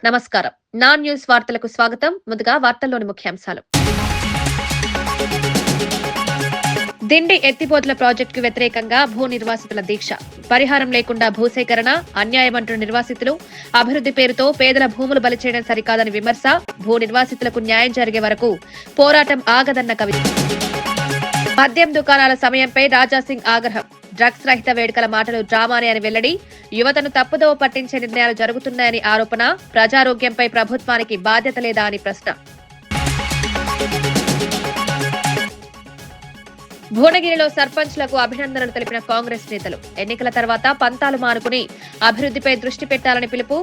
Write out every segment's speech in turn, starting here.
నమస్కారం. నా న్యూస్ వార్తలకు స్వాగతం. ముందుగా వార్తల్లోని ముఖ్యాంశాలు. దిండి ఎత్తిపోతల ప్రాజెక్టుకు వ్యతిరేకంగా భూ నిర్వాసితుల దీక్ష. పరిహారం లేకుండా భూసేకరణ అన్యాయమంటున్న నిర్వాసితులు. అభివృద్ధి పేరుతో పేదల భూములు బలి చేయడం సరికాదని విమర్శ. భూ నిర్వాసితులకు న్యాయం జరిగే వరకు పోరాటం ఆగదన్న కవి. మద్యం దుకాణాల సమయంపై రాజాసింగ్ ఆగ్రహం. డ్రగ్స్ రహిత వేడుకల మాటలు డ్రామానే అని వెల్లడి. యువతను తప్పుదోవ పట్టించే నిర్ణయాలు జరుగుతున్నాయని ఆరోపణ. ప్రజారోగ్యంపై ప్రభుత్వానికి బాధ్యత లేదా అని ప్రశ్న. భువనగిరిలో సర్పంచ్లకు అభినందనలు తెలిపిన కాంగ్రెస్ నేతలు. ఎన్నికల తర్వాత పంతాలు మానుకుని అభివృద్ధిపై దృష్టి పెట్టాలని పిలుపు.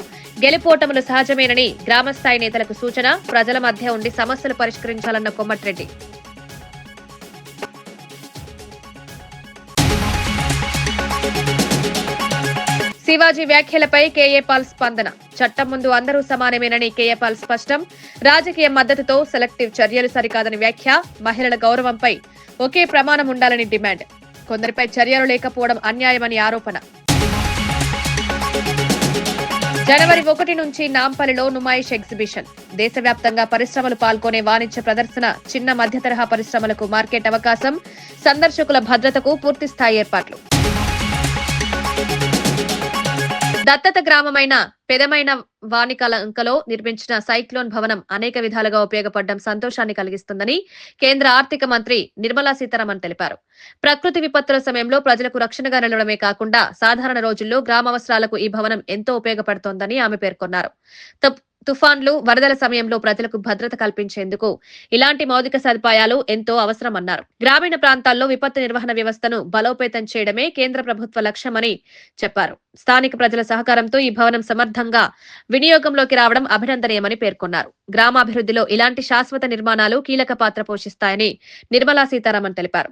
గెలుపోటములు సహజమేనని గ్రామస్థాయి నేతలకు సూచన. ప్రజల మధ్య ఉండి సమస్యలు పరిష్కరించాలన్న కొమ్మటిరెడ్డి. శివాజీ వ్యాఖ్యలపై కేఏ పాల్ స్పందన. చట్టం ముందు అందరూ సమానమేనని కేఏ పాల్ స్పష్టం. రాజకీయ మద్దతుతో సెలెక్టివ్ చర్యలు సరికాదని వ్యాఖ్య. మహిళల గౌరవంపై ఒకే ప్రమాణం ఉండాలని డిమాండ్. కొందరిపై చర్యలు లేకపోవడం అన్యాయమని ఆరోపణ. జనవరి 1 నుంచి నాంపల్లిలో నుమాయిష్ ఎగ్జిబిషన్. దేశవ్యాప్తంగా పరిశ్రమలు పాల్గొనే వాణిజ్య ప్రదర్శన. చిన్న మధ్య తరహా పరిశ్రమలకు మార్కెట్ అవకాశం. సందర్శకుల భద్రతకు పూర్తిస్థాయి ఏర్పాట్లు. దత్తత గ్రామమైన పెదమైన వానికలంకలో నిర్మించిన సైక్లోన్ భవనం అనేక విధాలుగా ఉపయోగపడడం సంతోషాన్ని కలిగిస్తుందని కేంద్ర ఆర్థిక మంత్రి నిర్మలా సీతారామన్ తెలిపారు. ప్రకృతి విపత్తుల సమయంలో ప్రజలకు రక్షణగా నిలవడమే కాకుండా సాధారణ రోజుల్లో గ్రామావసరాలకు ఈ భవనం ఎంతో ఉపయోగపడుతోందని ఆమె పేర్కొన్నారు. తుఫాన్లు, వరదల సమయంలో ప్రజలకు భద్రత కల్పించేందుకు ఇలాంటి మౌలిక సదుపాయాలు ఎంతో అవసరమన్నారు. గ్రామీణ ప్రాంతాల్లో విపత్తు నిర్వహణ వ్యవస్థను బలోపేతం చేయడమే కేంద్ర ప్రభుత్వ లక్ష్యమని చెప్పారు. స్థానిక ప్రజల సహకారంతో ఈ భవనం సమర్థంగా వినియోగంలోకి రావడం అభినందనీయమని పేర్కొన్నారు. గ్రామాభివృద్ధిలో ఇలాంటి శాశ్వత నిర్మాణాలు కీలక పాత్ర పోషిస్తాయని నిర్మలా సీతారామన్ తెలిపారు.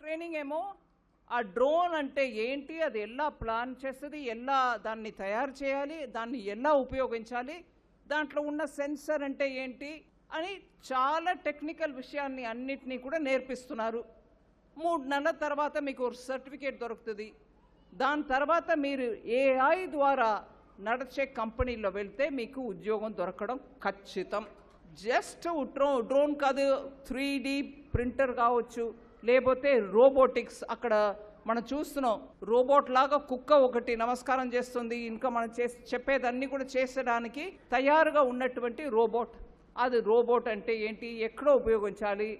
ట్రైనింగ్ ఏమో ఆ డ్రోన్ అంటే ఏంటి, అది ఎలా ప్లాన్ చేస్తుంది, ఎలా దాన్ని తయారు చేయాలి, దాన్ని ఎలా ఉపయోగించాలి, దాంట్లో ఉన్న సెన్సర్ అంటే ఏంటి అని చాలా టెక్నికల్ విషయాన్ని అన్నిటినీ కూడా నేర్పిస్తున్నారు. 3 నెలల తర్వాత మీకు సర్టిఫికేట్ దొరుకుతుంది. దాని తర్వాత మీరు AI ద్వారా నడిచే కంపెనీలో వెళ్తే మీకు ఉద్యోగం దొరకడం ఖచ్చితం. జస్ట్ డ్రోన్ కాదు, 3D ప్రింటర్ కావచ్చు, లేకపోతే రోబోటిక్స్. అక్కడ మనం చూస్తున్నాం, రోబోట్ లాగా కుక్క ఒకటి నమస్కారం చేస్తుంది, ఇంకా మనం చెప్పేదన్నీ కూడా చేసడానికి తయారుగా ఉన్నటువంటి రోబోట్. అది రోబోట్ అంటే ఏంటి, ఎక్కడో ఉపయోగించాలి,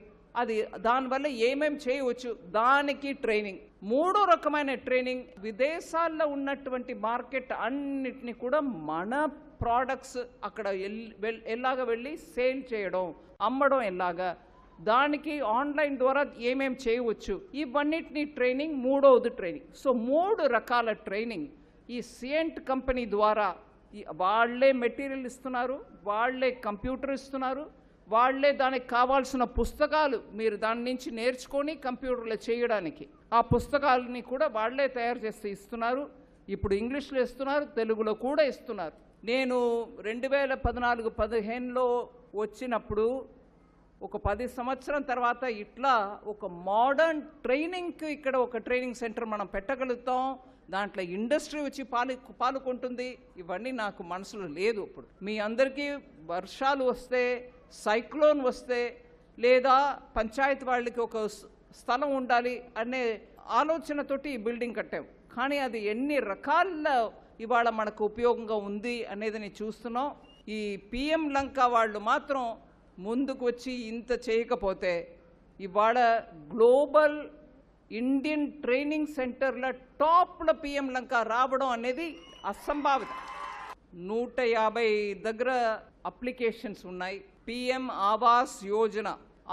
అది దానివల్ల ఏమేమి చేయవచ్చు, దానికి ట్రైనింగ్. 3 రకమైన ట్రైనింగ్. విదేశాల్లో ఉన్నటువంటి మార్కెట్ అన్నిటినీ కూడా మన ప్రోడక్ట్స్ అక్కడ ఎలాగ వెళ్ళి సేల్ చేయడం, అమ్మడం ఎలాగా, దానికి ఆన్లైన్ ద్వారా ఏమేమి చేయవచ్చు, ఇవన్నిటిని ట్రైనింగ్. 3వది ట్రైనింగ్. సో 3 రకాల ట్రైనింగ్ ఈ సియంట్ కంపెనీ ద్వారా వాళ్ళే మెటీరియల్ ఇస్తున్నారు, వాళ్ళే కంప్యూటర్ ఇస్తున్నారు, వాళ్ళే దానికి కావాల్సిన పుస్తకాలు మీరు దాని నుంచి నేర్చుకొని కంప్యూటర్లో చేయడానికి ఆ పుస్తకాలని కూడా వాళ్ళే తయారు చేసి ఇస్తున్నారు. ఇప్పుడు ఇంగ్లీష్లో ఇస్తున్నారు, తెలుగులో కూడా ఇస్తున్నారు. నేను 2014-15లో వచ్చినప్పుడు ఒక 10 సంవత్సరం తర్వాత ఇట్లా ఒక మోడర్న్ ట్రైనింగ్కి ఇక్కడ ఒక ట్రైనింగ్ సెంటర్ మనం పెట్టగలుగుతాం, దాంట్లో ఇండస్ట్రీ వచ్చి పాల్గొంటుంది. ఇవన్నీ నాకు మనసులో లేదు. ఇప్పుడు మీ అందరికీ వర్షాలు వస్తే, సైక్లోన్ వస్తే, లేదా పంచాయతీ వాళ్ళకి ఒక స్థలం ఉండాలి అనే ఆలోచనతోటి ఈ బిల్డింగ్ కట్టాం. కానీ అది ఎన్ని రకాల ఇవాళ మనకు ఉపయోగంగా ఉంది అనేది నేను చూస్తున్నాం. ఈ PM లంక వాళ్ళు మాత్రం ముందుకు వచ్చి ఇంత చేయకపోతే ఇవాళ గ్లోబల్ ఇండియన్ ట్రైనింగ్ సెంటర్ల టాప్లో PM లంక రావడం అనేది అసంభావిత. 150 దగ్గర అప్లికేషన్స్ ఉన్నాయి. PM ఆవాస్ యోజన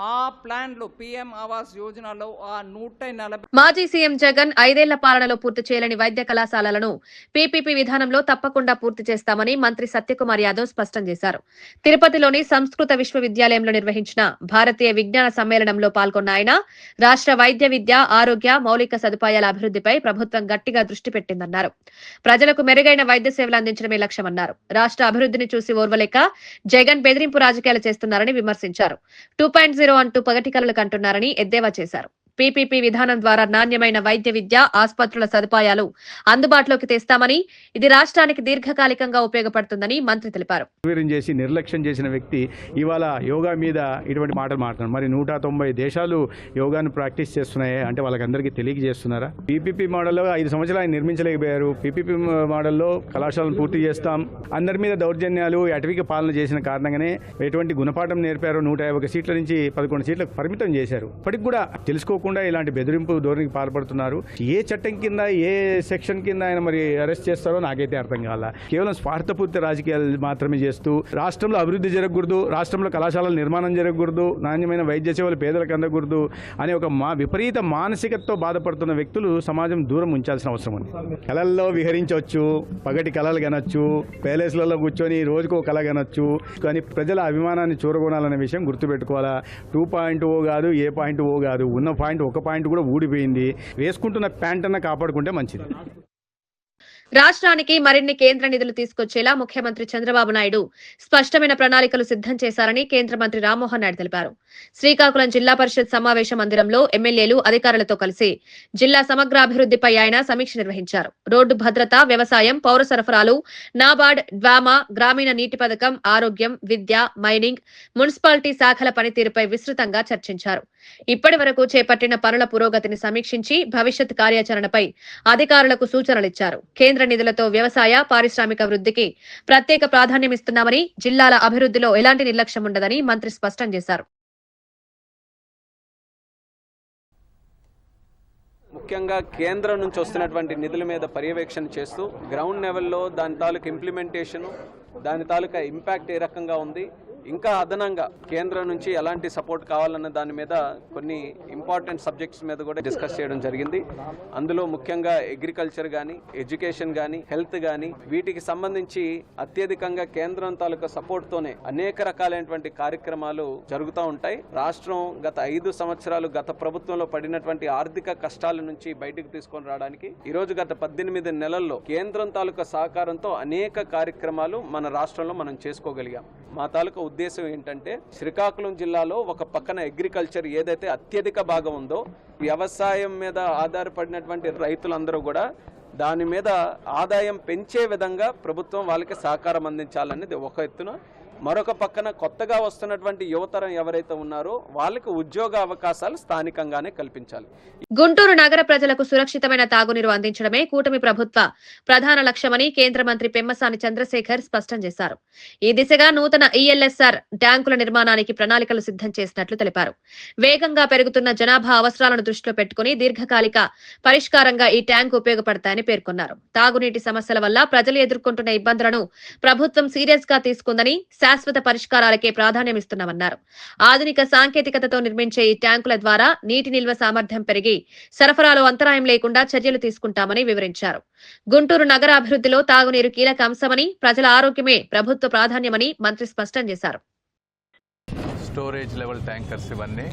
ఆ ప్లాన్లో, PM ఆవాస్ యోజనలో ఆ 140. మాజీ సీఎం జగన్ 5 ఏళ్ల పాలనలో పూర్తి చేయలేని వైద్య కళాశాలలను PPP విధానంలో తప్పకుండా పూర్తి చేస్తామని మంత్రి సత్యకుమార్ యాదవ్ స్పష్టం చేశారు. తిరుపతిలోని సంస్కృత విశ్వవిద్యాలయంలో నిర్వహించిన భారతీయ విజ్ఞాన సమ్మేళనంలో పాల్గొన్న ఆయన రాష్ట్ర వైద్య విద్య, ఆరోగ్య, మౌలిక సదుపాయాల అభివృద్ధిపై ప్రభుత్వం గట్టిగా దృష్టి పెట్టిందన్నారు. ప్రజలకు మెరుగైన వైద్య సేవలు అందించడమే లక్ష్యమన్నారు. రాష్ట్ర అభివృద్ధిని చూసి ఓర్వలేక జగన్ బెదిరింపు రాజకీయాలు చేస్తున్నారని విమర్శించారు. 2.0 0 అంటూ పగటి కలలు కంటున్నారని ఎద్దేవా చేశారు. పీపీపీ విధానం ద్వారా నాణ్యమైన వైద్య విద్య, ఆసుపత్రుల సదుపాయాలు అందుబాటులోకి తెస్తామని, ఇది రాష్ట్రానికి దీర్ఘకాలికంగా ఉపయోగపడుతుందని మంత్రి తెలిపారు. చేసి నిర్లక్ష్యం చేసిన వ్యక్తి ఇవాళ యోగా మీద ఇటువంటి మాటలు మాట్లాడుతున్నారు. మరి 190 దేశాలు యోగాను ప్రాక్టీస్ చేస్తున్నాయి అంటే వాళ్ళకందరికీ తెలియజేస్తున్నారా? పీపీపీ మోడల్లో 5 సంవత్సరాలు ఆయన నిర్మించలేకపోయారు. పీపీపీ మోడల్లో కళాశాలను పూర్తి చేస్తాం, అందరి మీద దౌర్జన్యాలు, అటవిక పాలన చేసిన కారణంగానే ఎటువంటి గుణపాఠం నేర్పారు. 150 సీట్ల నుంచి 11 సీట్లకు పరిమితం చేశారు. ఇప్పటికి కూడా తెలుసుకోకుండా ఇలాంటి బెదిరింపు ధోరణికి పాల్పడుతున్నారు. ఏ చట్టం కింద, ఏ సెక్షన్ కింద ఆయన మరి అరెస్ట్ చేస్తారో నాకైతే అర్థం కాల. కేవలం స్వార్థపూరిత రాజకీయాలు మాత్రమే చేస్తూ రాష్ట్రంలో అభివృద్ధి జరగకూడదు, రాష్ట్రంలో కళాశాలల నిర్మాణం జరగకూడదు, నాణ్యమైన వైద్య సేవలు పేదలకు అందకూడదు అనే ఒక విపరీత మానసికతతో బాధపడుతున్న వ్యక్తులు సమాజం దూరం ఉంచాల్సిన అవసరం ఉంది. కళల్లో విహరించవచ్చు, పగటి కళలు కనొచ్చు, ప్యాలెస్లలో కూర్చొని రోజుకో కళ కనొచ్చు, కానీ ప్రజల అభిమానాన్ని చూరగొనాలనే విషయం గుర్తుపెట్టుకోవాలా. 2.0 కాదు, ఏ పాయింట్ ఓ కాదు, ఉన్న పాయింట్ ఒక పాయింట్ కూడా ఊడిపోయింది. వేసుకుంటున్న ప్యాంట్ అన్న కాపాడుకుంటే మంచిది. రాష్ట్రానికి మరిన్ని కేంద్ర నిధులు తీసుకొచ్చేలా ముఖ్యమంత్రి చంద్రబాబు నాయుడు స్పష్టమైన ప్రణాళికలు సిద్ధం చేశారని కేంద్ర మంత్రి రామ్మోహన్ నాయుడు తెలిపారు. శ్రీకాకుళం జిల్లా పరిషత్ సమావేశ మందిరంలో ఎమ్మెల్యేలు, అధికారులతో కలిసి జిల్లా సమగ్రాభివృద్ధిపై ఆయన సమీక్ష నిర్వహించారు. రోడ్డు భద్రత, వ్యవసాయం, పౌర సరఫరాలు, నాబార్డ్, డ్వామా, గ్రామీణ నీటి పథకం, ఆరోగ్యం, విద్య, మైనింగ్, మున్సిపాలిటీ శాఖల పనితీరుపై విస్తృతంగా చర్చించారు. ఇప్పటి వరకు చేపట్టిన పనుల పురోగతిని సమీక్షించి భవిష్యత్ కార్యాచరణపై అధికారులకు సూచనలిచ్చారు. కేంద్ర నిధులతో వ్యవసాయ, పారిశ్రామిక వృద్ధికి ప్రత్యేక ప్రాధాన్యమిస్తున్నామని, జిల్లాల అభివృద్ధిలో ఎలాంటి నిర్లక్ష్యం ఉండదని మంత్రి స్పష్టం చేశారు. ముఖ్యంగా కేంద్రం నుంచి వస్తున్నటువంటి నిధుల మీద పర్యవేక్షణ చేస్తూ గ్రౌండ్ లెవెల్లో దాని తాలూకా ఇంప్లిమెంటేషన్, దాని తాలూకా ఇంపాక్ట్ ఏ రకంగా ఉంది, ఇంకా అదనంగా కేంద్రం నుంచి ఎలాంటి సపోర్ట్ కావాలన్న దాని మీద కొన్ని ఇంపార్టెంట్ సబ్జెక్ట్స్ మీద కూడా డిస్కస్ చేయడం జరిగింది. అందులో ముఖ్యంగా అగ్రికల్చర్ కానీ, ఎడ్యుకేషన్ కానీ, హెల్త్ కానీ, వీటికి సంబంధించి అత్యధికంగా కేంద్రం తాలూకా సపోర్ట్తోనే అనేక రకాలైనటువంటి కార్యక్రమాలు జరుగుతూ ఉంటాయి. రాష్ట్రం గత 5 సంవత్సరాలు గత ప్రభుత్వంలో పడినటువంటి ఆర్థిక కష్టాల నుంచి బయటకు తీసుకొని రావడానికి ఈరోజు గత 18 నెలల్లో కేంద్రం తాలూకా సహకారంతో అనేక కార్యక్రమాలు మన రాష్ట్రంలో మనం చేసుకోగలిగాం. మా తాలూకా ఉద్దేశం ఏంటంటే, శ్రీకాకుళం జిల్లాలో ఒక పక్కన అగ్రికల్చర్ ఏదైతే అత్యధిక భాగం ఉందో, వ్యవసాయం మీద ఆధారపడినటువంటి రైతులందరూ కూడా దాని మీద ఆదాయం పెంచే విధంగా ప్రభుత్వం వాళ్ళకి సహకారం అందించాలనేది ఒక ఎత్తున. మరొక పక్కన కొత్తగా వస్తున్నటువంటి యువతరం ఎవరైతే ఉన్నారో వాళ్ళకి ఉద్యోగ అవకాశాలు స్థానికంగానే కల్పించాలి. గుంటూరు నగర ప్రజలకు సురక్షితమైన తాగునీరు అందించడమే కూటమి ప్రభుత్వ ప్రధాన లక్ష్యమని కేంద్ర మంత్రి పెమ్మసాని చంద్రశేఖర్ స్పష్టం చేశారు. ఈ దిశగా నూతన ఈఎల్ఎస్ఆర్ ట్యాంకుల నిర్మాణానికి ప్రణాళికలు సిద్ధం చేసినట్లు తెలిపారు. వేగంగా పెరుగుతున్న జనాభా అవసరాలను దృష్టిలో పెట్టుకుని దీర్ఘకాలిక పరిష్కారంగా ఈ ట్యాంకు ఉపయోగపడతాయని పేర్కొన్నారు. తాగునీటి సమస్యల వల్ల ప్రజలు ఎదుర్కొంటున్న ఇబ్బందులను ప్రభుత్వం సీరియస్ గా తీసుకుందని, శాశ్వత పరిష్కారాలకే ప్రాధాన్యమిస్తున్నామన్నారు. ఆధునిక సాంకేతికతతో నిర్మించే ఈ ట్యాంకుల ద్వారా నీటి నిల్వ సామర్థ్యం పెరిగి సరఫరాలో అంతరాయం లేకుండా చర్యలు తీసుకుంటామని వివరించారు. గుంటూరు నగరాభివృద్ధిలో తాగునీరు కీలక అంశమని, ప్రజల ఆరోగ్యమే ప్రభుత్వ ప్రాధాన్యమని మంత్రి స్పష్టం చేశారు. స్టోరేజ్ లెవెల్ ట్యాంకర్స్ ఇవన్నీ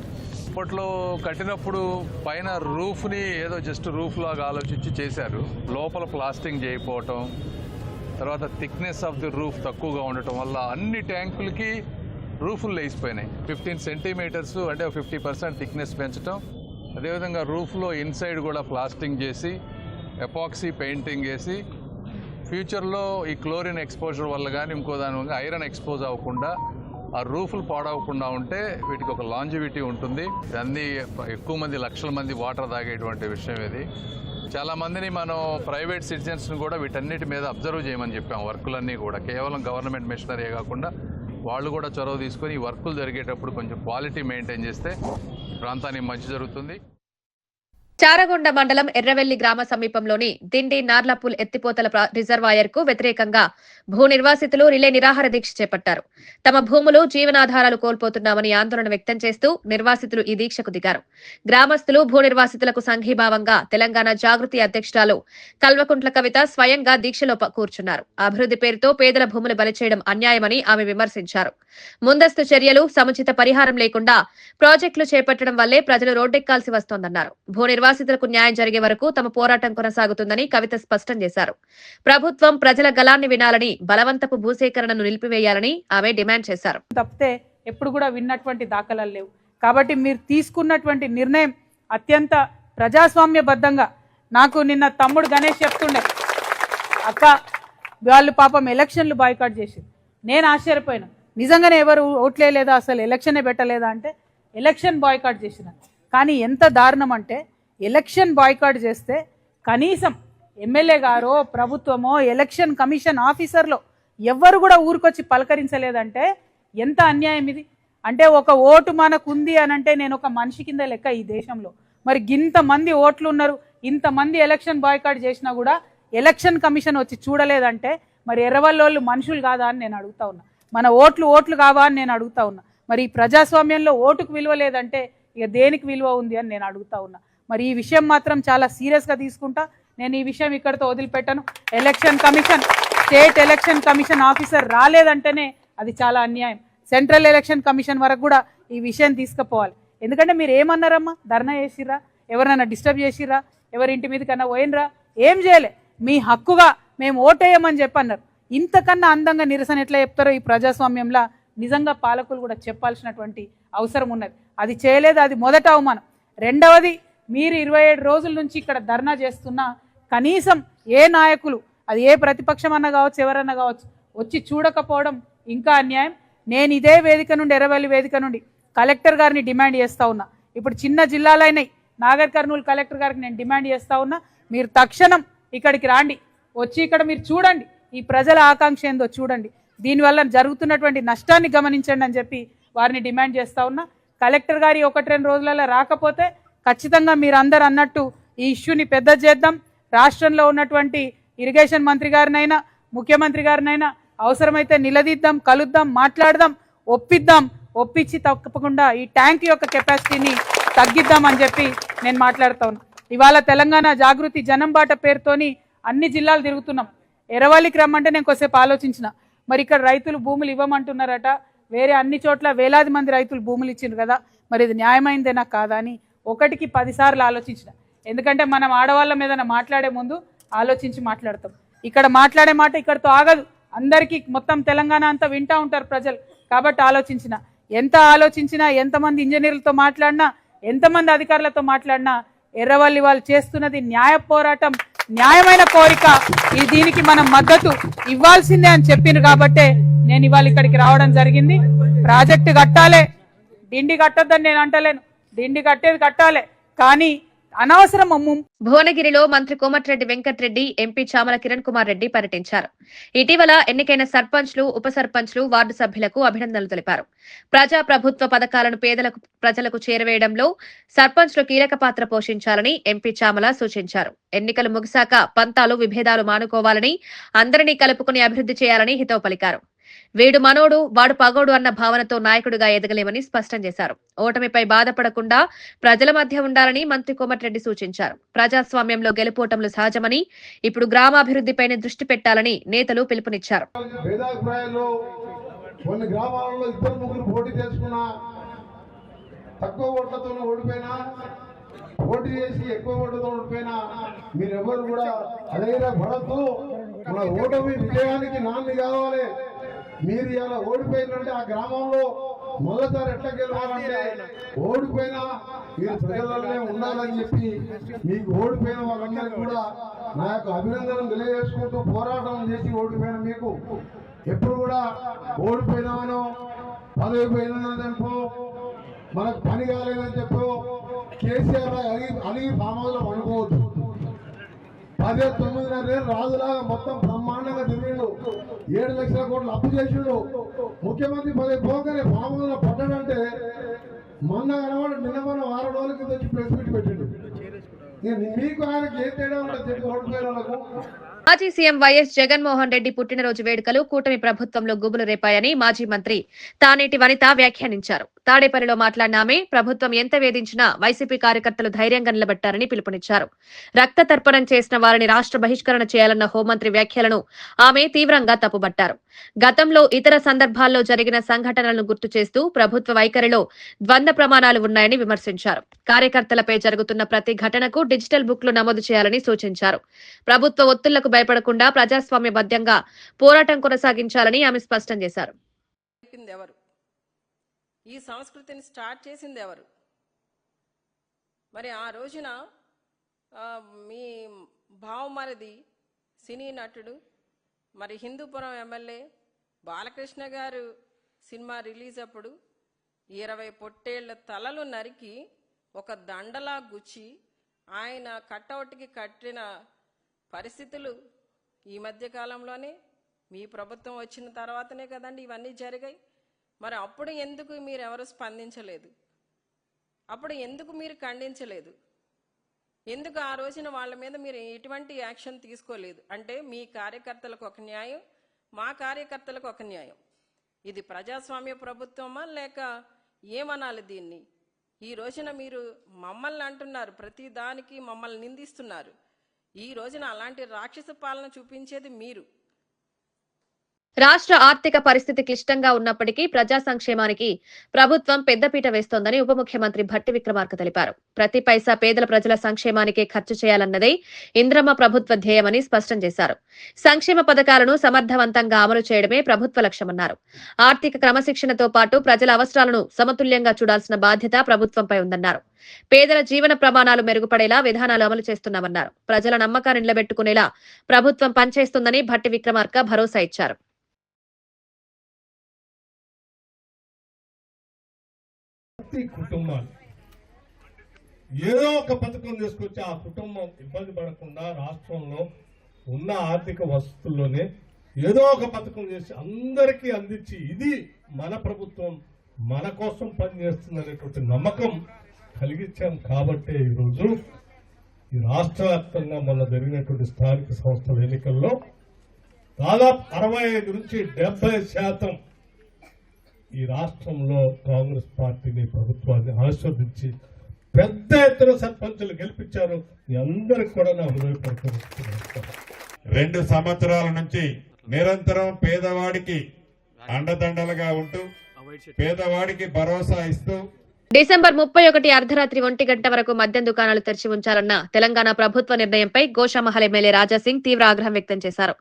అప్పట్లో కట్టినప్పుడు పైన రూఫ్ని ఏదో జస్ట్ రూఫ్ లాగా ఆలోచించి చేశారు. లోపల ప్లాస్టింగ్ చేయకపోవటం, తర్వాత థిక్నెస్ ఆఫ్ ది రూఫ్ తక్కువగా ఉండటం వల్ల అన్ని ట్యాంకులకి రూఫులు లేచిపోయినాయి. 15 సెంటీమీటర్స్ అంటే 50% థిక్నెస్ పెంచడం, అదేవిధంగా రూఫ్లో ఇన్సైడ్ కూడా ప్లాస్టింగ్ చేసి ఎపాక్సీ పెయింటింగ్ వేసి ఫ్యూచర్లో ఈ క్లోరిన్ ఎక్స్పోజర్ వల్ల కానీ ఇంకో దాని వల్ల ఐరన్ ఎక్స్పోజ్ అవ్వకుండా ఆ రూఫ్లు పాడవకుండా ఉంటే వీటికి ఒక లాంజివిటీ ఉంటుంది. అన్నీ ఎక్కువ మంది, లక్షల మంది వాటర్ తాగేటువంటి విషయం ఇది. చాలామందిని మనం ప్రైవేట్ సిటిజన్స్ని కూడా వీటన్నిటి మీద అబ్జర్వ్ చేయమని చెప్పాం. వర్కులన్నీ కూడా కేవలం గవర్నమెంట్ మిషనరీ కాకుండా వాళ్ళు కూడా చొరవ తీసుకొని ఈ వర్కులు జరిగేటప్పుడు కొంచెం క్వాలిటీ మెయింటైన్ చేస్తే ప్రాంతానికి మంచి జరుగుతుంది. చారగొండ మండలం ఎర్రవెల్లి గ్రామ సమీపంలోని దిండి నార్లపూల్ ఎత్తిపోతల రిజర్వాయర్ కు వ్యతిరేకంగా భూ నిర్వాసితులు రిలే నిరాహార దీక్ష చేపట్టారు. తమ భూములు, జీవనాధారాలు కోల్పోతున్నామని ఆందోళన వ్యక్తం చేస్తూ నిర్వాసితులు ఈ దీక్షకు దిగారు. గ్రామస్తులు భూ నిర్వాసితులకు సంఘీభావంగా తెలంగాణ జాగృతి అధ్యక్షురాలు కల్వకుంట్ల కవిత స్వయంగా దీక్షలో కూర్చున్నారు. అభివృద్ధి పేరుతో పేదల భూములు బలి చేయడం అన్యాయమని ఆమె విమర్శించారు. ముందస్తు చర్యలు, సముచిత పరిహారం లేకుండా ప్రాజెక్టులు చేపట్టడం వల్లే ప్రజలు రోడ్డెక్కాల్సి వస్తోందన్నారు. భూ నిర్వాసితులకు న్యాయం జరిగే వరకు తమ పోరాటం కొనసాగుతుందని కవిత స్పష్టం చేశారు. ప్రభుత్వం ప్రజల గలాన్ని వినాలని, బలవంతపు భూసేకరణను నిలిపివేయాలని ఆమె డిమాండ్ చేశారు. తప్పితే ఎప్పుడు కూడా విన్నటువంటి దాఖలాలు లేవు. కాబట్టి మీరు తీసుకున్నటువంటి నిర్ణయం అత్యంత ప్రజాస్వామ్యబద్ధంగా, నాకు నిన్న తమ్ముడు గణేష్ చెప్తుండే, అక్క వాళ్ళు పాపం ఎలక్షన్లు బాయ్కాట్ చేసి, నేను ఆశ్చర్యపోయినా, నిజంగానే ఎవరు ఓట్లేదా, అసలు ఎలక్షనే పెట్టలేదా అంటే ఎలక్షన్ బాయ్కాట్ చేసిన. కానీ ఎంత దారుణం అంటే ఎలక్షన్ బాయ్కాట్ చేస్తే కనీసం ఎమ్మెల్యే గారో ప్రభుత్వమో ఎలక్షన్ కమిషన్ ఆఫీసర్లో ఎవ్వరు కూడా ఊరికొచ్చి పలకరించలేదంటే ఎంత అన్యాయం ఇది. అంటే ఒక ఓటు మనకుంది అని అంటే నేను ఒక మనిషి కింద లెక్క ఈ దేశంలో. మరి ఇంతమంది ఓట్లు ఉన్నారు, ఇంతమంది ఎలక్షన్ బాయ్కాట్ చేసినా కూడా ఎలక్షన్ కమిషన్ వచ్చి చూడలేదంటే మరి ఎర్రవల్లోళ్ళు మనుషులు కాదా అని నేను అడుగుతా ఉన్నా. మన ఓట్లు కావా అని నేను అడుగుతా ఉన్నా. మరి ఈ ప్రజాస్వామ్యంలో ఓటుకు విలువ లేదంటే ఇక దేనికి విలువ ఉంది అని నేను అడుగుతా ఉన్నా. మరి ఈ విషయం మాత్రం చాలా సీరియస్గా తీసుకుంటా. నేను ఈ విషయం ఇక్కడితో వదిలిపెట్టను. Election commission, state election commission officer రాలేదంటేనే అది చాలా అన్యాయం. సెంట్రల్ ఎలక్షన్ కమిషన్ వరకు కూడా ఈ విషయం తీసుకుపోవాలి. ఎందుకంటే మీరు ఏమన్నారమ్మా, ధర్నా చేసిర్రా, ఎవరైనా డిస్టర్బ్ చేసిర్రా, ఎవరి ఇంటి మీద కన్నా పోయినరా, ఏం చేయలే, మీ హక్కుగా మేము ఓటేయమని చెప్పన్నారు. ఇంతకన్నా అందంగా నిరసన ఎట్లా చెప్తారో ఈ ప్రజాస్వామ్యంలో నిజంగా పాలకులు కూడా చెప్పాల్సినటువంటి అవసరం ఉన్నది. అది చేయలేదు, అది మొదట అవమానం. రెండవది, మీరు 27 రోజుల నుంచి ఇక్కడ ధర్నా చేస్తున్నా కనీసం ఏ నాయకులు, అది ఏ ప్రతిపక్షం అన్నా కావచ్చు, ఎవరన్నా కావచ్చు, వచ్చి చూడకపోవడం ఇంకా అన్యాయం. నేను ఇదే వేదిక నుండి, ఎర్రవల్లి వేదిక నుండి కలెక్టర్ గారిని డిమాండ్ చేస్తూ ఉన్నా. ఇప్పుడు చిన్న జిల్లాలైనాయి, నాగర్ కర్నూలు కలెక్టర్ గారికి నేను డిమాండ్ చేస్తూ ఉన్నా, మీరు తక్షణం ఇక్కడికి రాండి, వచ్చి ఇక్కడ మీరు చూడండి, ఈ ప్రజల ఆకాంక్ష ఏందో చూడండి, దీనివల్ల జరుగుతున్నటువంటి నష్టాన్ని గమనించండి అని చెప్పి వారిని డిమాండ్ చేస్తూ ఉన్నా. కలెక్టర్ గారి 1-2 రోజులలో రాకపోతే ఖచ్చితంగా మీరు అందరు అన్నట్టు ఈ ఇష్యూని పెద్ద చేద్దాం. రాష్ట్రంలో ఉన్నటువంటి ఇరిగేషన్ మంత్రి గారినైనా, ముఖ్యమంత్రి గారినైనా అవసరమైతే నిలదీద్దాం, కలుద్దాం, మాట్లాడదాం, ఒప్పించి తప్పకుండా ఈ ట్యాంక్ యొక్క కెపాసిటీని తగ్గిద్దామని చెప్పి నేను మాట్లాడుతా ఉన్నా. ఇవాళ తెలంగాణ జాగృతి జనం బాట పేరుతోని అన్ని జిల్లాలు తిరుగుతున్నాం. ఎర్రవల్లికి రమ్మంటే నేను కొద్దిసేపు ఆలోచించిన, మరి ఇక్కడ రైతులు భూములు ఇవ్వమంటున్నారట, వేరే అన్ని చోట్ల వేలాది మంది రైతులు భూములు ఇచ్చిండ్రు కదా, మరి ఇది న్యాయమైందేనా కాదా అని 1కి 10 సార్లు ఆలోచించిన. ఎందుకంటే మనం ఆడవాళ్ళ మీద మాట్లాడే ముందు ఆలోచించి మాట్లాడతాం. ఇక్కడ మాట్లాడే మాట ఇక్కడితో ఆగదు, అందరికీ మొత్తం తెలంగాణ అంతా వింటూ ఉంటారు ప్రజలు. కాబట్టి ఆలోచించిన, ఎంత ఆలోచించినా, ఎంతమంది ఇంజనీర్లతో మాట్లాడినా, ఎంతమంది అధికారులతో మాట్లాడినా ఎర్రవల్లి వాళ్ళు చేస్తున్నది న్యాయ పోరాటం, న్యాయమైన కోరిక. దీనికి మనం మద్దతు ఇవ్వాల్సిందే అని చెప్పిండ్రు కాబట్టే నేను ఇవాళ ఇక్కడికి రావడం జరిగింది. ప్రాజెక్టు కట్టాలే, డిండి కట్టొద్దని నేను అంటలేను, డిండి కట్టేది కట్టాలే, కానీ అనవసరం భువనగిరిలో మంత్రి కోమటిరెడ్డి వెంకటరెడ్డి, ఎంపీ చామల కిరణ్ కుమార్ రెడ్డి పర్యటించారు. ఇటీవల ఎన్నికైన సర్పంచ్లు, ఉప సర్పంచ్లు, వార్డు సభ్యులకు అభినందనలు తెలిపారు. ప్రజా ప్రభుత్వ పథకాలను ప్రజలకు చేరవేయడంలో సర్పంచ్లు కీలక పాత్ర పోషించాలని ఎంపీ చామల సూచించారు. ఎన్నికలు ముగిశాక పంతాలు, విభేదాలు మానుకోవాలని, అందరినీ కలుపుకుని అభివృద్ధి చేయాలని హితవు పలికారు. వీడు మనోడు, వాడు పగోడు అన్న భావనతో నాయకుడిగా ఎదగలేమని స్పష్టం చేశారు. ఓటమిపై బాధపడకుండా ప్రజల మధ్య ఉండాలని మంత్రి కోమటిరెడ్డి సూచించారు. ప్రజాస్వామ్యంలో గెలుపోటములు సహజమని, ఇప్పుడు గ్రామాభివృద్ధిపైన దృష్టి పెట్టాలని నేతలు పిలుపునిచ్చారు. కొన్ని గ్రామాలలో 2-3 పోటీ చేసుకున్నా, తక్కువ ఓట్లతో ఓడిపోయినా, పోటీ చేసి ఎక్కువ ఓట్లతో ఓడిపోయినా మీరెవరు కూడా అధైర్యపడద్దు. మన ఓటమి విజయానికి నాంది కావాలి. మీరు ఇలా ఓడిపోయిందంటే ఆ గ్రామంలో మొదటిసారి ఎట్లా గెలవాలంటే ఓడిపోయినా మీరు ప్రజలనే ఉండాలని చెప్పి మీకు ఓడిపోయిన వాళ్ళందరికీ కూడా నా యొక్క అభినందనలు తెలియజేసుకుంటూ, పోరాటం చేసి ఓడిపోయిన మీకు ఎప్పుడు కూడా ఓడిపోయినామనో, పదవి పోయిందని చెప్పో, మనకు పని కాలేదని చెప్పో కేసీఆర్ అలిగి ఫామ్లో అనుకోవద్దు. 10-9.5 ఏళ్ళు రాజులాగా మొత్తం బ్రహ్మాండంగా తిరిగిండు, 7 లక్షల కోట్లు అప్పు చేసిండు. ముఖ్యమంత్రి పదవి పోగానే ఫామ్లో పడ్డాడంటే మొన్న కనబడి నిన్న మొన్న 6 రోజుల కింద వచ్చి ప్రెస్ మీట్ పెట్టిండు. మీకు ఆయనకి ఏ తేడా ఉంటుంది చెప్పి ఓడిపోయిన వాళ్ళకు. మాజీ సీఎం వైఎస్ జగన్మోహన్ రెడ్డి పుట్టినరోజు వేడుకలు కూటమి ప్రభుత్వంలో గుబులు రేపాయని మాజీ మంత్రి తానేటి వనిత వ్యాఖ్యానించారు. తాడేపల్లిలో మాట్లాడిన ఆమె, ప్రభుత్వం ఎంత వేధించినా వైసీపీ కార్యకర్తలు ధైర్యంగా నిలబెట్టారని పిలుపునిచ్చారు. రక్త తర్పణం చేసిన వారిని రాష్ట్ర బహిష్కరణ చేయాలన్న హోంమంత్రి వ్యాఖ్యలను ఆమె తీవ్రంగా తప్పుబట్టారు. గతంలో ఇతర సందర్భాల్లో జరిగిన సంఘటనలను గుర్తు చేస్తూ ప్రభుత్వ వైఖరిలో ద్వంద్వ ప్రమాణాలు ఉన్నాయని విమర్శించారు. కార్యకర్తలపై జరుగుతున్న ప్రతి ఘటనకు డిజిటల్ బుక్లు నమోదు చేయాలని సూచించారు. ప్రభుత్వ ఒత్తిళ్లకు భయపడకుండా ప్రజాస్వామ్యబద్ధంగా పోరాటం కొనసాగించాలని ఆమె స్పష్టం చేశారు. ఈ సంస్కృతిని స్టార్ట్ చేసింది ఎవరు? మరి ఆ రోజున మీ భావమరిది సినీ నటుడు, మరి హిందూపురం ఎమ్మెల్యే బాలకృష్ణ గారు సినిమా రిలీజ్ అప్పుడు 20 పొట్టేళ్ల తలలు నరికి ఒక దండలా గుచ్చి ఆయన కట్అవుట్కి కట్టిన పరిస్థితులు ఈ మధ్య కాలంలోనే మీ ప్రభుత్వం వచ్చిన తర్వాతనే కదండి ఇవన్నీ జరిగాయి. మరి అప్పుడు ఎందుకు మీరు ఎవరు స్పందించలేదు? అప్పుడు ఎందుకు మీరు ఖండించలేదు? ఎందుకు ఆ రోజున వాళ్ళ మీద మీరు ఎటువంటి యాక్షన్ తీసుకోలేదు? అంటే మీ కార్యకర్తలకు ఒక న్యాయం, మా కార్యకర్తలకు ఒక న్యాయం. ఇది ప్రజాస్వామ్య ప్రభుత్వమా లేక ఏమనాలి దీన్ని? ఈ రోజున మీరు మమ్మల్ని అంటున్నారు, ప్రతి దానికి మమ్మల్ని నిందిస్తున్నారు. ఈ రోజున అలాంటి రాక్షస పాలన చూపించేది మీరు. రాష్ట్ర ఆర్థిక పరిస్థితి క్లిష్టంగా ఉన్నప్పటికీ ప్రజా సంక్షేమానికి ప్రభుత్వం పెద్దపీట వేస్తోందని ఉప ముఖ్యమంత్రి భట్టి విక్రమార్క తెలిపారు. ప్రతి పైసా పేదల ప్రజల సంక్షేమానికే ఖర్చు చేయాలన్నదే ఇంద్రమ్మ ప్రభుత్వ ధ్యేయమని స్పష్టం చేశారు. సంక్షేమ పథకాలను సమర్థవంతంగా అమలు చేయడమే ప్రభుత్వ లక్ష్యమన్నారు. ఆర్థిక క్రమశిక్షణతో పాటు ప్రజల అవసరాలను సమతుల్యంగా చూడాల్సిన బాధ్యత ప్రభుత్వంపై ఉందన్నారు. పేదల జీవన ప్రమాణాలు మెరుగుపడేలా విధానాలు అమలు చేస్తున్నామన్నారు. ప్రజల నమ్మకాన్ని నిలబెట్టుకునేలా ప్రభుత్వం పనిచేస్తుందని భట్టి విక్రమార్క భరోసా ఇచ్చారు. కుటుంబాలు ఏదో ఒక పథకం తీసుకొచ్చి ఆ కుటుంబం ఇబ్బంది పడకుండా రాష్ట్రంలో ఉన్న ఆర్థిక వసతుల్లోనే ఏదో ఒక పథకం చేసి అందరికీ అందించి ఇది మన ప్రభుత్వం మన కోసం పనిచేస్తుందనేటువంటి నమ్మకం కలిగించాం. కాబట్టే ఈరోజు ఈ రాష్ట్ర వ్యాప్తంగా మొన్న జరిగినటువంటి స్థానిక సంస్థల ఎన్నికల్లో దాదాపు 65 నుంచి 70% ఈ రాష్ట్రంలో కాంగ్రెస్ పార్టీని ప్రభుత్వాన్ని ఆశీర్వదించి పెద్ద ఎత్తున సర్పంచులు గెలిపించారు. మీ అందరికి కూడా నా హృదయపూర్వక 2 సంవత్సరాల నుంచి నిరంతరం పేదవాడికి అండదండలుగా ఉంటూ పేదవాడికి భరోసా ఇస్తూ డిసెంబర్ 31 అర్ధరాత్రి 1 గంట వరకు మద్యం దుకాణాలు తెరిచి ఉంచాలన్న తెలంగాణ ప్రభుత్వ నిర్ణయంపై గోషామహల్ ఎమ్మెల్యే రాజాసింగ్ తీవ్ర ఆగ్రహం వ్యక్తం చేశారు.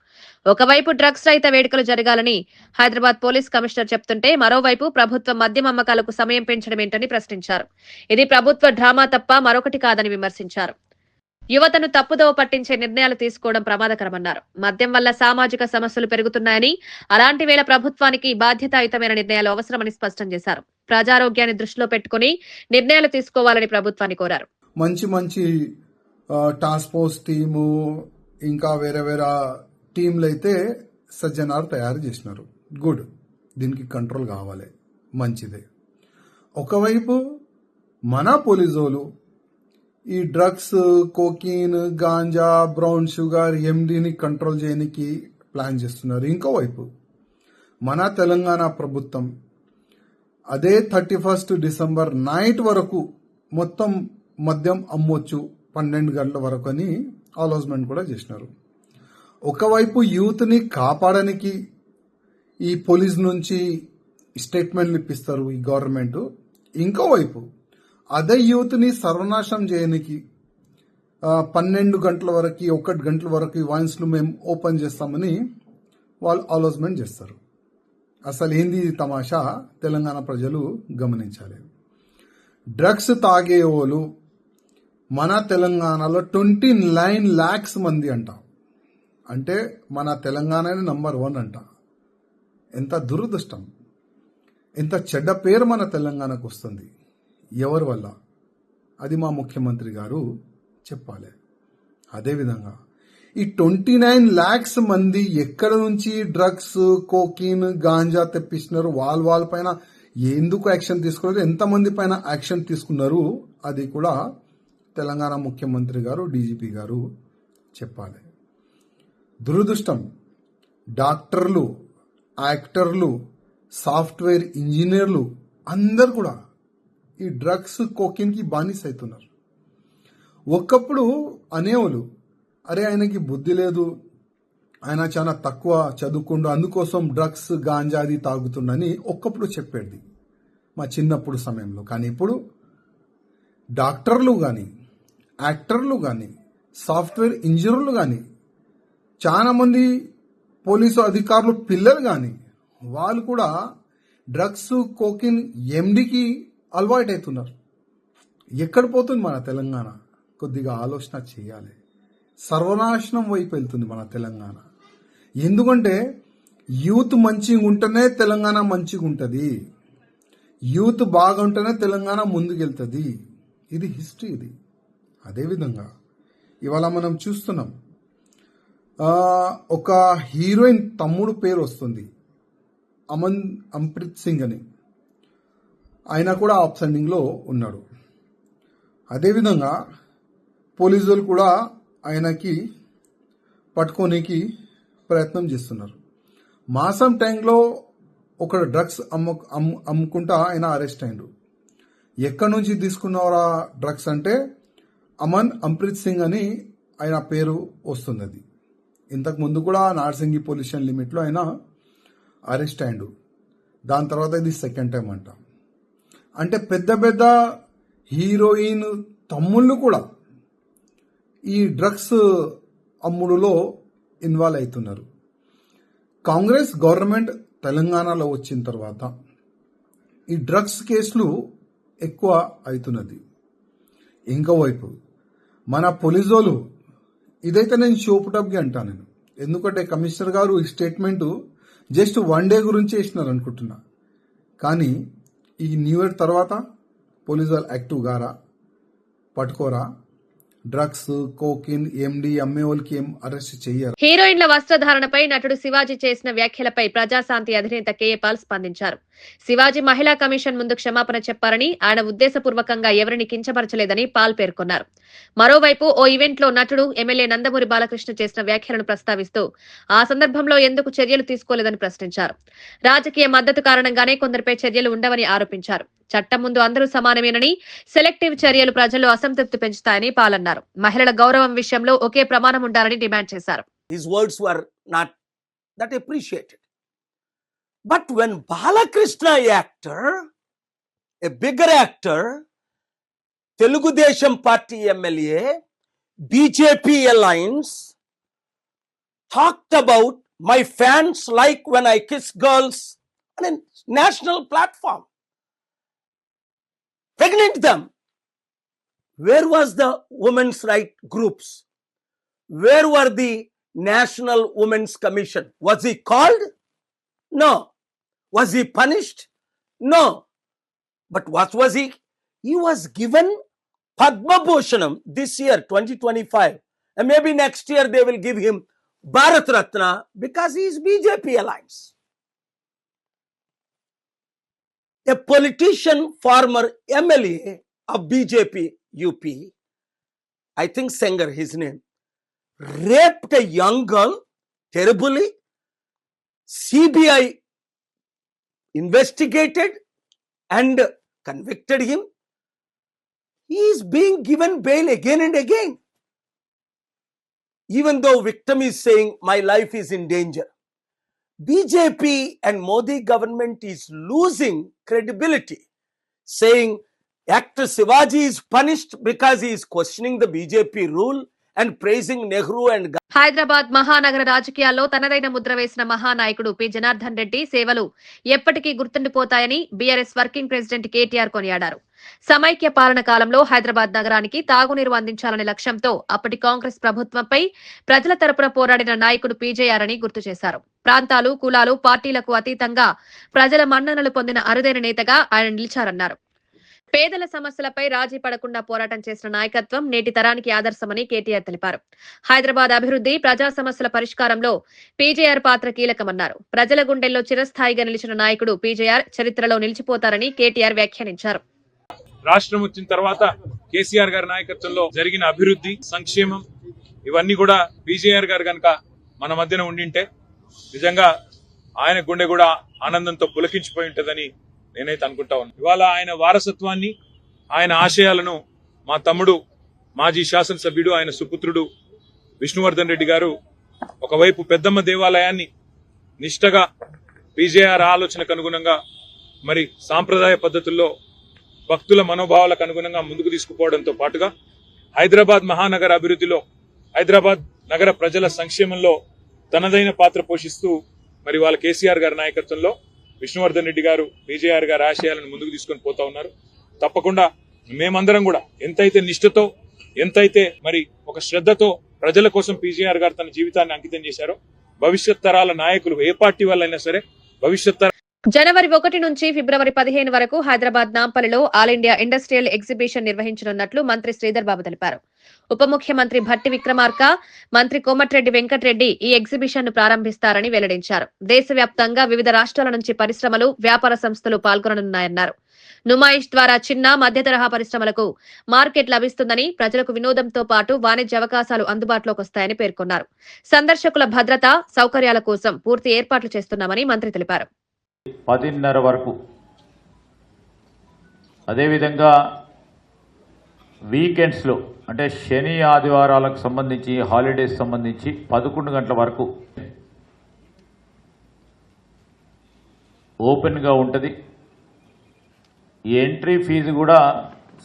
ఒకవైపు డ్రగ్స్ రహిత వేడుకలు జరగాలని హైదరాబాద్ పోలీస్ కమిషనర్ చెప్తుంటే మరోవైపు ప్రభుత్వం మద్యం అమ్మకాలకు సమయం పెంచడం ఏంటని ప్రశ్నించారు. ఇది ప్రభుత్వ డ్రామా తప్ప మరొకటి కాదని విమర్శించారు. యువతను తప్పుదోవ పట్టించే నిర్ణయాలు తీసుకోవడం ప్రమాదకరమన్నారు. మద్యం వల్ల సామాజిక సమస్యలు పెరుగుతున్నాయని, అలాంటి వేళ ప్రభుత్వానికి బాధ్యతాయుతమైన నిర్ణయాలు అవసరమని స్పష్టం చేశారు. ప్రజారోగ్యాన్ని దృష్టిలో పెట్టుకుని నిర్ణయాలు తీసుకోవాలని ప్రభుత్వాన్ని కోరారు. మంచి టాస్క్ ఫోర్స్ టీము ఇంకా వేరే టీంలు అయితే సజ్జనార్ తయారు చేసినారు. గుడ్, దీనికి కంట్రోల్ కావాలి, మంచిదే. ఒకవైపు మన పోలీసోలు ఈ drugs, cocaine, ganja, brown sugar, ఎండీని కంట్రోల్ చేయడానికి ప్లాన్ చేస్తున్నారు. ఇంకోవైపు మన తెలంగాణ ప్రభుత్వం అదే 31 డిసెంబర్ నైట్ వరకు మొత్తం మద్యం అమ్మొచ్చు 12 గంటల వరకు అని అనౌన్స్మెంట్ కూడా చేసినారు. ఒకవైపు యూత్ని కాపాడడానికి ఈ పోలీస్ నుంచి స్టేట్మెంట్లు ఇప్పిస్తారు ఈ గవర్నమెంట్. ఇంకోవైపు అదే యూత్ని సర్వనాశనం చేయడానికి 12 గంటల వరకు 1 గంటల వరకు వాయిన్స్లు మేము ఓపెన్ చేస్తామని వాళ్ళు అనౌన్స్మెంట్ చేస్తారు. అసలు ఏంది తమాషా తెలంగాణ ప్రజలు గమనించాలి. డ్రగ్స్ తాగే వాళ్ళు మన తెలంగాణలో 29 lakhs మంది అంట. అంటే మన తెలంగాణనే నంబర్ 1 అంట. ఎంత దురదృష్టం, ఎంత చెడ్డ పేరు మన తెలంగాణకు వస్తుంది. ఎవరి వల్ల? అది మా ముఖ్యమంత్రి గారు చెప్పాలి. అదేవిధంగా ఈ 29 lakhs మంది ఎక్కడ నుంచి డ్రగ్స్, కోకీన్, గాంజా తెప్పిస్తున్నారు, వాళ్ళ పైన ఎందుకు యాక్షన్ తీసుకోలేదు, ఎంతమంది పైన యాక్షన్ తీసుకున్నారు, అది కూడా తెలంగాణ ముఖ్యమంత్రి గారు, డీజీపీ గారు చెప్పాలి. దురదృష్టం, డాక్టర్లు, యాక్టర్లు, సాఫ్ట్వేర్ ఇంజనీర్లు అందరు కూడా ఈ డ్రగ్స్, కోకిన్కి బానిస అవుతున్నారు. ఒకప్పుడు అనేవాళ్ళు, అరే ఆయనకి బుద్ధి లేదు, ఆయన చాలా తక్కువ చదువుకుండు, అందుకోసం డ్రగ్స్, గాంజా అది తాగుతుండని ఒకప్పుడు చెప్పేది మా చిన్నప్పుడు సమయంలో. కానీ ఇప్పుడు డాక్టర్లు కానీ, యాక్టర్లు కానీ, సాఫ్ట్వేర్ ఇంజనీర్లు కానీ, చాలా మంది పోలీసు అధికారులు పిల్లలు కానీ వాళ్ళు కూడా డ్రగ్స్ కోకిన్ ఎండికి అలవాటు అవుతున్నారు. ఎక్కడ పోతుంది మన తెలంగాణ? కొద్దిగా ఆలోచన చేయాలి. సర్వనాశనం వైపు వెళ్తుంది మన తెలంగాణ. ఎందుకంటే యూత్ మంచిగా ఉంటేనే తెలంగాణ మంచిగా ఉంటుంది. యూత్ బాగుంటేనే తెలంగాణ ముందుకెళ్తుంది. ఇది హిస్టరీ. ఇది అదేవిధంగా ఇవాళ మనం చూస్తున్నాం, ఒక హీరోయిన్ తమ్ముడు పేరు వస్తుంది, అమన్ప్రీత్ సింగ్ అని. ఆయన కూడా ఆప్సెండింగ్లో ఉన్నాడు. అదేవిధంగా పోలీసులు కూడా ఆయనకి పట్టుకోనికి ప్రయత్నం చేస్తున్నారు. మాసం ట్యాంక్లో ఒక డ్రగ్స్ అమ్ముకుంటా ఆయన అరెస్ట్ అయ్యాడు. ఎక్కడి నుంచి తీసుకున్నారా డ్రగ్స్ అంటే అమన్ప్రీత్ సింగ్ అని ఆయన పేరు వస్తుంది. అది ఇంతకు ముందు కూడా నార్సింగి పొల్యూషన్ లిమిట్లో ఆయన అరెస్ట్ అయ్యాడు. దాని తర్వాత ఇది సెకండ్ టైం అంట. అంటే పెద్ద పెద్ద హీరోయిన్ తమ్ముళ్ళు కూడా ఈ డ్రగ్స్ అమ్ముడులో ఇన్వాల్వ్ అవుతున్నారు. కాంగ్రెస్ గవర్నమెంట్ తెలంగాణలో వచ్చిన తర్వాత ఈ డ్రగ్స్ కేసులు ఎక్కువ అవుతున్నది. ఇంకోవైపు మన పోలీసోలు, ఇదైతే నేను షోపుటప్గా అంటాను నేను, ఎందుకంటే కమిషనర్ గారు ఈ స్టేట్మెంట్ జస్ట్ 1 డే గురించి వేసినారు అనుకుంటున్నా. కానీ ఈ న్యూ ఇయర్ తర్వాత పోలీసులు యాక్టివ్ గారా, పట్టుకోరా, డ్రగ్స్ కోకిన్ ఎండి అమ్మే వాళ్ళకి ఏం అరెస్ట్ చెయ్యరు. హీరోయిన్ల వస్త్రధారణపై నటుడు శివాజీ చేసిన వ్యాఖ్యలపై ప్రజాశాంతి అధినేత కేఏ పాల్ స్పందించారు. శివాజీ మహిళా కమిషన్ ముందు క్షమాపణ చెప్పారని, ఆయన ఉద్దేశపూర్వకంగా ఎవరిని కించపరచలేదని పాల్ పేర్కొన్నారు. మరోవైపు ఓ ఈవెంట్ లో నటుడు ఎమ్మెల్యే నందమూరి బాలకృష్ణ చేసిన వ్యాఖ్యలను ప్రస్తావిస్తూ ఆ సందర్భంలో ఎందుకు చర్యలు తీసుకోలేదని ప్రశ్నించారు. రాజకీయ మద్దతు కారణంగానే కొందరిపై చర్యలు ఉండవని ఆరోపించారు. చట్టం ముందు అందరూ సమానమేనని, సెలెక్టివ్ చర్యలు ప్రజల్లో అసంతృప్తి పెంచుతాయని పాలన్నారు. మహిళల గౌరవం విషయంలో ఒకే ప్రమాణం ఉండాలని డిమాండ్ చేశారు. His words were not that appreciated. But when Balakrishna actor, a bigger actor, Telugu Desam Party MLA, BJP alliance, talked about my fans like when I kiss girls on a national platform, pregnant them. Where was the women's right groups? Where were the National Women's Commission? Was he called? No. Was he punished? No. But what was he? He was given Padma Bhushanam this year, 2025. And maybe next year they will give him Bharat Ratna because he is BJP alliance. A politician, former MLA of BJP UP, I think Sengar, his name, raped a young girl terribly. CBI investigated and convicted him. He is being given bail again and again, even though victim is saying my life is in danger. BJP and Modi government is losing credibility, saying actor Shivaji is punished because he is questioning the BJP rule and praising Nehru and Hyderabad మహానగర రాజకీయాల్లో తనదైన ముద్ర వేసిన మహానాయకుడు P Janardhan Reddy సేవలు ఎప్పటికీ గుర్తుండిపోతాయని BRS working president KTR కొనియాడారు. సమైక్య పాలన కాలంలో హైదరాబాద్ నగరానికి తాగునీరు అందించాలనే లక్ష్యంతో అప్పటి కాంగ్రెస్ ప్రభుత్వంపై ప్రజల తరపున పోరాడిన నాయకుడు పీజేఆర్ అని గుర్తు చేశారు. ప్రాంతాలు, కులాలు, పార్టీలకు అతీతంగా ప్రజల మన్ననలు పొందిన అరుదైన నేతగా ఆయన నిలిచారన్నారు. పేదల సమస్యలపై రాజీ పడకుండా పోరాటం చేసిన నాయకత్వం నేటి తరానికి ఆదర్శమని కేటీఆర్ తెలిపారు. హైదరాబాద్ అభివృద్ధి, ప్రజా సమస్యల పరిష్కారంలో పీజేఆర్ పాత్ర కీలకమన్నారు. ప్రజల గుండెల్లో చిరస్థాయిగా నిలిచిన నాయకుడు పీజేఆర్ చరిత్రలో నిలిచిపోతారని కేటీఆర్ వ్యాఖ్యానించారు. రాష్ట్రం వచ్చిన తర్వాత కేసీఆర్ గారి నాయకత్వంలో జరిగిన అభివృద్ధి, సంక్షేమం ఇవన్నీ కూడా పీజేఆర్ గారు కనుక మన మధ్యన ఉండింటే నిజంగా ఆయన గుండె కూడా ఆనందంతో పులకించిపోయి ఉంటుందని నేనైతే అనుకుంటా ఉన్నాను. ఇవాళ ఆయన వారసత్వాన్ని, ఆయన ఆశయాలను మా తమ్ముడు మాజీ శాసనసభ్యుడు, ఆయన సుపుత్రుడు విష్ణువర్ధన్ రెడ్డి గారు ఒకవైపు పెద్దమ్మ దేవాలయాన్ని నిష్టగా పీజేఆర్ ఆలోచనకు అనుగుణంగా మరి సాంప్రదాయ పద్ధతుల్లో భక్తుల మనోభావాలకు అనుగుణంగా ముందుకు తీసుకుపోవడంతో పాటుగా హైదరాబాద్ మహానగర అభివృద్ధిలో, హైదరాబాద్ నగర ప్రజల సంక్షేమంలో తనదైన పాత్ర పోషిస్తూ మరి వాళ్ళ కేసీఆర్ గారి నాయకత్వంలో విష్ణువర్ధన్ రెడ్డి గారు, పీజేఆర్ గారు ఆశయాలను ముందుకు తీసుకొని పోతా ఉన్నారు. తప్పకుండా మేమందరం కూడా ఎంతైతే నిష్ఠతో, ఎంతైతే మరి ఒక శ్రద్ధతో ప్రజల కోసం పీజేఆర్ గారు తన జీవితాన్ని అంకితం చేశారో, భవిష్యత్ తరాల నాయకులు ఏ పార్టీ వాళ్ళైనా సరే భవిష్యత్ జనవరి 1 నుంచి ఫిబ్రవరి 15 వరకు హైదరాబాద్ నాంపల్లిలో ఆల్ ఇండియా ఇండస్ట్రియల్ ఎగ్జిబిషన్ నిర్వహించనున్నట్లు మంత్రి శ్రీధర్ బాబు తెలిపారు. ఉప ముఖ్యమంత్రి భట్టి విక్రమార్క, మంత్రి కోమటిరెడ్డి వెంకటరెడ్డి ఈ ఎగ్జిబిషన్ ను ప్రారంభిస్తారని వెల్లడించారు. దేశవ్యాప్తంగా వివిధ రాష్ట్రాల నుంచి పరిశ్రమలు, వ్యాపార సంస్థలు పాల్గొననున్నాయన్నారు. నుమాయిష్ ద్వారా చిన్న, మధ్య తరహా పరిశ్రమలకు మార్కెట్ లభిస్తుందని, ప్రజలకు వినోదంతో పాటు వాణిజ్య అవకాశాలు అందుబాటులోకి వస్తాయని పేర్కొన్నారు. సందర్శకుల భద్రత, సౌకర్యాల కోసం పూర్తి ఏర్పాట్లు చేస్తున్నామని మంత్రి తెలిపారు. 10:30 వరకు, అదేవిధంగా వీకెండ్స్లో అంటే శని ఆదివారాలకు సంబంధించి, హాలిడేస్ సంబంధించి 11 గంటల వరకు ఓపెన్గా ఉంటుంది. ఈ ఎంట్రీ ఫీజు కూడా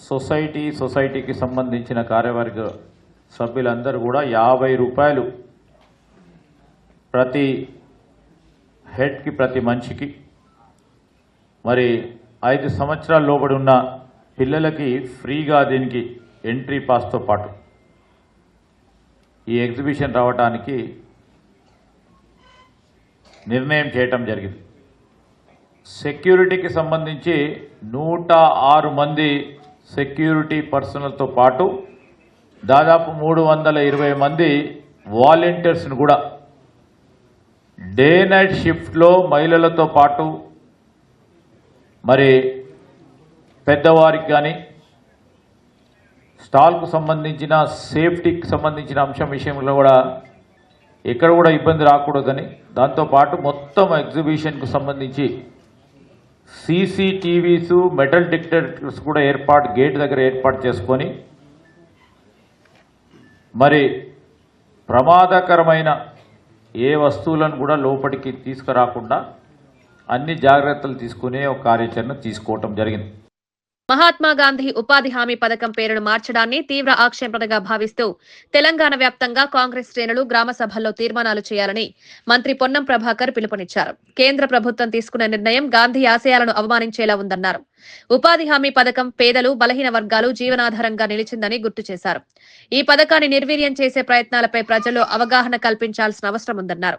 సొసైటీకి సంబంధించిన కార్యవర్గ సభ్యులందరూ కూడా 50 రూపాయలు ప్రతి హెడ్కి, ప్రతి మనిషికి. మరి 5 సంవత్సరాల లోబడి ఉన్న పిల్లలకి ఫ్రీగా దీనికి ఎంట్రీ పాస్తో పాటు ఈ ఎగ్జిబిషన్ రావడానికి నిర్ణయం చేయటం జరిగింది. సెక్యూరిటీకి సంబంధించి 106 మంది సెక్యూరిటీ పర్సనల్తో పాటు దాదాపు 320 మంది వాలంటీర్స్ను కూడా డే నైట్ షిఫ్ట్లో మహిళలతో పాటు మరి పెద్దవారికి కానీ, స్టాల్కు సంబంధించిన సేఫ్టీకి సంబంధించిన అంశం విషయంలో కూడా ఎక్కడ కూడా ఇబ్బంది రాకూడదని, దాంతోపాటు మొత్తం ఎగ్జిబిషన్కు సంబంధించి CCTVs, మెటల్ డిటెక్టర్స్ కూడా గేట్ దగ్గర ఏర్పాటు చేసుకొని మరి ప్రమాదకరమైన ఏ వస్తువులను కూడా లోపలికి తీసుకురాకుండా అన్ని జాగ్రత్తలు తీసుకునే ఒక కార్యాచరణ తీసుకోవటం జరిగింది. మహాత్మా గాంధీ ఉపాధి హామీ పథకం పేరును మార్చడాన్ని తీవ్ర ఆక్షేపణగా భావిస్తూ తెలంగాణ వ్యాప్తంగా కాంగ్రెస్ శ్రేణులు గ్రామ సభల్లో తీర్మానాలు చేయాలని మంత్రి పొన్నం ప్రభాకర్ పిలుపునిచ్చారు. కేంద్ర ప్రభుత్వం తీసుకున్న నిర్ణయం గాంధీ ఆశయాలను అవమానించేలా ఉందన్నారు. ఉపాధి హామీ పథకం పేదలు, బలహీన వర్గాలు జీవనాధారంగా నిలిచిందని గుర్తు చేశారు. ఈ పథకాన్ని నిర్వీర్యం చేసే ప్రయత్నాలపై ప్రజల్లో అవగాహన కల్పించాల్సిన అవసరం ఉందన్నారు.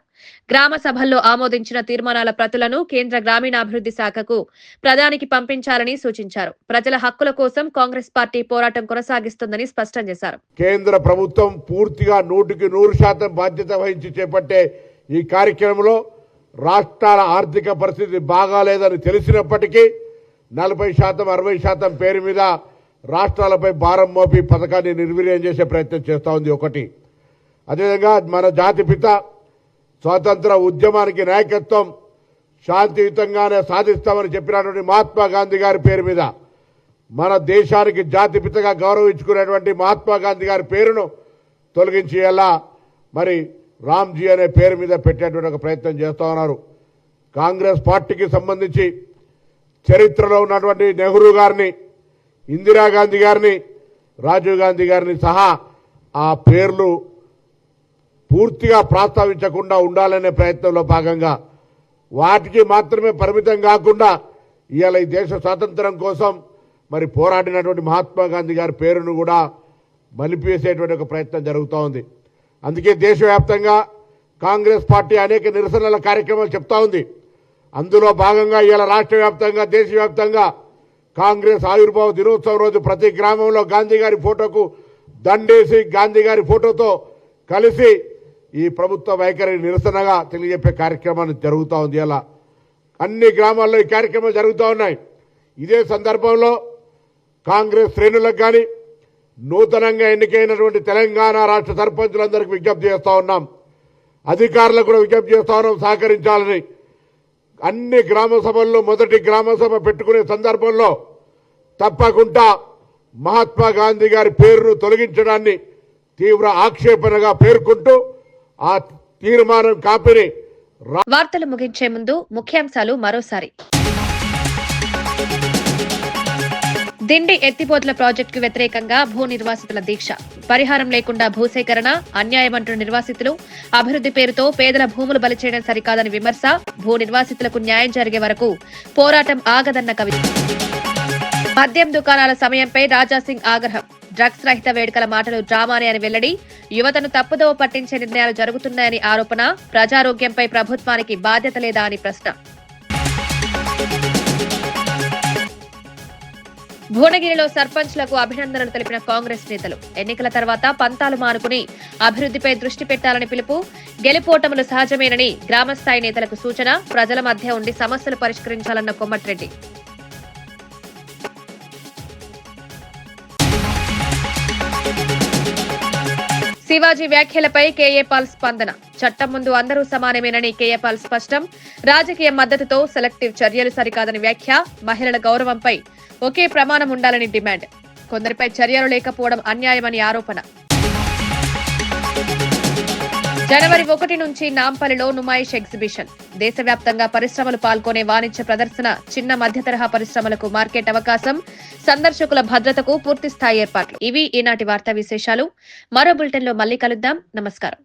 గ్రామ సభల్లో ఆమోదించిన తీర్మానాల ప్రతులను కేంద్ర గ్రామీణాభివృద్ధి శాఖకు ప్రధానికి పంపించాలని సూచించారు. ప్రజల హక్కుల కోసం కాంగ్రెస్ పార్టీ పోరాటం కొనసాగిస్తుందని స్పష్టం చేశారు. కేంద్ర ప్రభుత్వం పూర్తిగా 100% బాధ్యత వహించి చేపట్టే ఈ కార్యక్రమంలో రాష్ట్రాల ఆర్థిక పరిస్థితి బాగాలేదని తెలిసినప్పటికీ 40%, 60% పేరు మీద రాష్ట్రాలపై భారం మోపి పథకాన్ని నిర్వీర్యం చేసే ప్రయత్నం చేస్తూ ఉంది. ఒకటి, అదేవిధంగా మన జాతిపిత స్వాతంత్ర ఉద్యమానికి నాయకత్వం శాంతియుతంగానే సాధిస్తామని చెప్పినటువంటి మహాత్మా గాంధీ గారి పేరు మీద, మన దేశానికి జాతిపితగా గౌరవించుకునేటువంటి మహాత్మా గాంధీ గారి పేరును తొలగించి ఎలా మరి రామ్జీ అనే పేరు మీద పెట్టేటువంటి ఒక ప్రయత్నం చేస్తూ ఉన్నారు. కాంగ్రెస్ పార్టీకి సంబంధించి చరిత్రలో ఉన్నటువంటి నెహ్రూ గారిని, ఇందిరాగాంధీ గారిని, రాజీవ్ గాంధీ గారిని సహా ఆ పేర్లు పూర్తిగా ప్రస్తావించకుండా ఉండాలనే ప్రయత్నంలో భాగంగా వాటికి మాత్రమే పరిమితం కాకుండా ఇవాళ ఈ దేశ స్వాతంత్రం కోసం మరి పోరాడినటువంటి మహాత్మా గాంధీ గారి పేరును కూడా మలిపేసేటువంటి ఒక ప్రయత్నం జరుగుతూ ఉంది. అందుకే దేశవ్యాప్తంగా కాంగ్రెస్ పార్టీ అనేక నిరసనల కార్యక్రమాలు చెప్తా ఉంది. అందులో భాగంగా ఇవాళ రాష్ట్ర వ్యాప్తంగా, దేశవ్యాప్తంగా కాంగ్రెస్ ఆవిర్భావ దినోత్సవం రోజు ప్రతి గ్రామంలో గాంధీ గారి ఫోటోకు దండేసి గాంధీ గారి ఫోటోతో కలిసి ఈ ప్రభుత్వ వైఖరి నిరసనగా తెలియజెప్పే కార్యక్రమాన్ని జరుగుతూ ఉంది. ఇలా అన్ని గ్రామాల్లో ఈ కార్యక్రమాలు జరుగుతూ ఉన్నాయి. ఇదే సందర్భంలో కాంగ్రెస్ శ్రేణులకు కానీ, నూతనంగా ఎన్నికైనటువంటి తెలంగాణ రాష్ట్ర సర్పంచులందరికీ విజ్ఞప్తి చేస్తూ ఉన్నాం, అధికారులకు కూడా విజ్ఞప్తి చేస్తూ ఉన్నాం సహకరించాలని. అన్ని గ్రామ సభల్లో మొదటి గ్రామ సభ పెట్టుకునే సందర్భంలో తప్పకుండా మహాత్మా గాంధీ గారి పేరును తొలగించడాన్ని తీవ్ర ఆక్షేపణగా పేర్కొంటూ ఆ తీర్మానం కాపీని. వార్తలు ముగించే ముందు ముఖ్యాంశాలు మరోసారి. దిండి ఎత్తిపోతల ప్రాజెక్టుకు వ్యతిరేకంగా భూ నిర్వాసితుల దీక్ష. పరిహారం లేకుండా భూసేకరణ అన్యాయమంటున్న నిర్వాసితులు. అభివృద్ధి పేరుతో పేదల భూములు బలి చేయడం సరికాదని విమర్శ. భూ నిర్వాసితులకు న్యాయం జరిగే వరకు పోరాటం ఆగదన్న కవి. మద్యం దుకాణాల సమయంపై రాజాసింగ్ ఆగ్రహం. డ్రగ్స్ రహిత వేడుకల మాటలు డ్రామానే అని వెల్లడి. యువతను తప్పుదోవ పట్టించే నిర్ణయాలు జరుగుతున్నాయని ఆరోపణ. ప్రజారోగ్యంపై ప్రభుత్వానికి బాధ్యత లేదా అని ప్రశ్న. భువనగిరిలో సర్పంచ్లకు అభినందనలు తెలిపిన కాంగ్రెస్ నేతలు. ఎన్నికల తర్వాత పంతాలు మానుకుని అభివృద్ధిపై దృష్టి పెట్టాలని పిలుపు. గెలుపోటములు సహజమేనని గ్రామస్థాయి నేతలకు సూచన. ప్రజల మధ్య ఉండి సమస్యలు పరిష్కరించాలన్న కొమ్మటిరెడ్డి. శివాజీ వ్యాఖ్యలపై కేఏ పాల్ స్పందన. చట్టం ముందు అందరూ సమానమేనని కేఏ పాల్ స్పష్టం. రాజకీయ మద్దతుతో సెలెక్టివ్ చర్యలు సరికాదని వ్యాఖ్య. మహిళల గౌరవంపై ఒకే ప్రమాణం ఉండాలని డిమాండ్. కొందరిపై చర్యలు లేకపోవడం అన్యాయమని ఆరోపణ. జనవరి 1 నుంచి నాంపల్లిలో నుమాయిష్ ఎగ్జిబిషన్. దేశవ్యాప్తంగా పరిశ్రమలు పాల్గొనే వాణిజ్య ప్రదర్శన. చిన్న మధ్య తరహా పరిశ్రమలకు మార్కెట్ అవకాశం. సందర్శకుల భద్రతకు పూర్తిస్థాయి ఏర్పాట్లు. ఇవి ఈనాటి వార్తా విశేషాలు. మరో బులెటిన్లో మళ్ళీ కలుద్దాం. నమస్కారం.